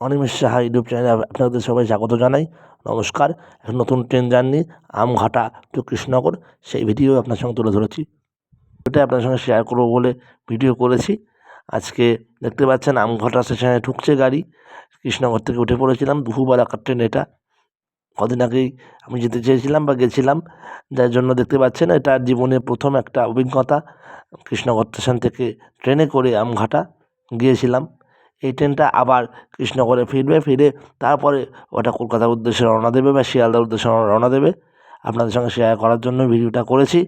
Animesh Saha YouTube চ্যানেলে আপনাদের সবাই স্বাগত জানাই। নমস্কার। একটা নতুন train journey Amghata to Krishnanagar, সেই ভিডিও আপনার সঙ্গে তুলে ধরেছি। ওটা আপনার সঙ্গে শেয়ার করবো বলে ভিডিও করেছি। আজকে দেখতে পাচ্ছেন আমঘাটা স্টেশনে ঢুকছে গাড়ি। কৃষ্ণনগর থেকে উঠে পড়েছিলাম, দুপুরবেলাকার ট্রেন এটা। কদিন আগেই আমি যেতে চেয়েছিলাম বা গেছিলাম, যার জন্য দেখতে পাচ্ছেন এটা জীবনের প্রথম একটা অভিজ্ঞতা। কৃষ্ণনগর স্টেশন থেকে ট্রেনে করে আমঘাটা গিয়েছিলাম। এই ট্রেনটা আবার কৃষ্ণনগরে ফিরবে, ফিরে তারপরে ওটা কলকাতার উদ্দেশ্যে রওনা দেবে বা শিয়ালদার উদ্দেশ্যে রওনা দেবে। আপনাদের সঙ্গে শেয়ার করার জন্য ভিডিওটা করেছি।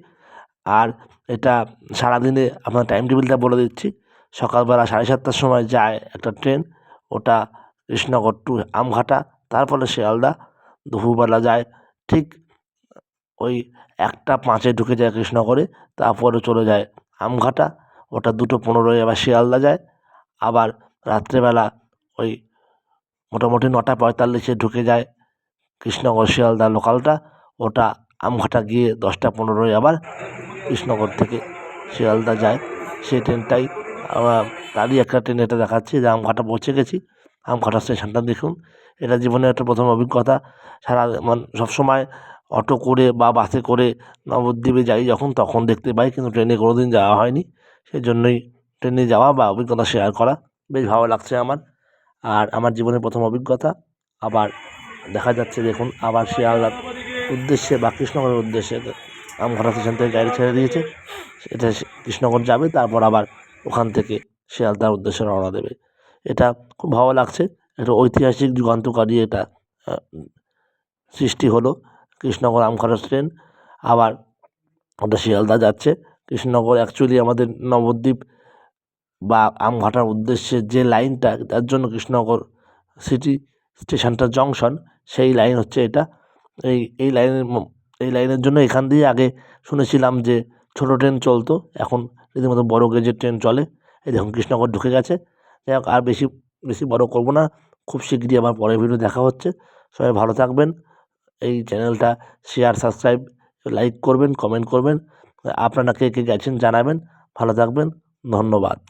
আর এটা সারাদিনে আপনার টাইম টেবিলটা বলে দিচ্ছি। সকালবেলা 7:30টার সময় যায় একটা ট্রেন, ওটা কৃষ্ণনগর টু আমঘাটা, তারপরে শিয়ালদা। দুপুরবেলা যায় ঠিক ওই 1টা 5-এ ঢুকে যায় কৃষ্ণনগরে, তারপরে চলে যায় আমঘাটা, ওটা 2টা 15-এ আবার শিয়ালদা যায়। আবার রাত্রেবেলা ওই মোটামুটি 9টা 45-এ ঢুকে যায় কৃষ্ণনগর শিয়ালদা লোকালটা, ওটা আমঘাটা গিয়ে 10টা 15-এ আবার কৃষ্ণনগর থেকে শিয়ালদা যায়। সেই ট্রেনটাই তারই একটা ট্রেন এটা দেখাচ্ছে যে আমঘাটা পৌঁছে গেছি। আমঘাটা স্টেশনটা দেখুন, এটা জীবনের একটা প্রথম অভিজ্ঞতা। সবসময় অটো করে বা বাসে করে নবদ্বীপে যাই যখন, তখন দেখতে পাই, কিন্তু ট্রেনে কোনো দিন যাওয়া হয়নি। সেই জন্যই ট্রেনে যাওয়া বা অভিজ্ঞতা শেয়ার করা বেশ ভালো লাগছে আমার। আর আমার জীবনের প্রথম অভিজ্ঞতা। আবার দেখা যাচ্ছে দেখুন, আবার শিয়ালদার উদ্দেশ্যে বা কৃষ্ণনগরের উদ্দেশ্যে আমঘাটা স্টেশন থেকে গাড়ি ছেড়ে দিয়েছে। এটা কৃষ্ণনগর যাবে, তারপর আবার ওখান থেকে শিয়ালদার উদ্দেশ্যে রওনা দেবে। এটা খুব ভালো লাগছে। একটা ঐতিহাসিক যুগান্তকারী এটা সৃষ্টি হলো। কৃষ্ণনগর আমঘাটা ট্রেন আবার ওটা শিয়ালদা যাচ্ছে। কৃষ্ণনগর অ্যাকচুয়ালি আমাদের নবদ্বীপ বা আমঘাটার উদ্দেশ্যে যে লাইনটা, তার জন্য কৃষ্ণনগর সিটি স্টেশনটা জংশন, সেই লাইন হচ্ছে এটা। এই লাইনের জন্য এখান দিয়ে আগে শুনেছিলাম যে ছোটো ট্রেন চলতো, এখন রীতিমতো বড় গেজের ট্রেন চলে। এই দেখুন কৃষ্ণনগর ঢুকে গেছে। যাই হোক, আর বেশি বেশি বড় করব না, খুব শিগগিরই আমার পরের ভিডিও দেখা হচ্ছে। সবাই ভালো থাকবেন। এই চ্যানেলটা শেয়ার, সাবস্ক্রাইব, লাইক করবেন, কমেন্ট করবেন। আপনারা কে কে গেছেন জানাবেন। ভালো থাকবেন, ধন্যবাদ।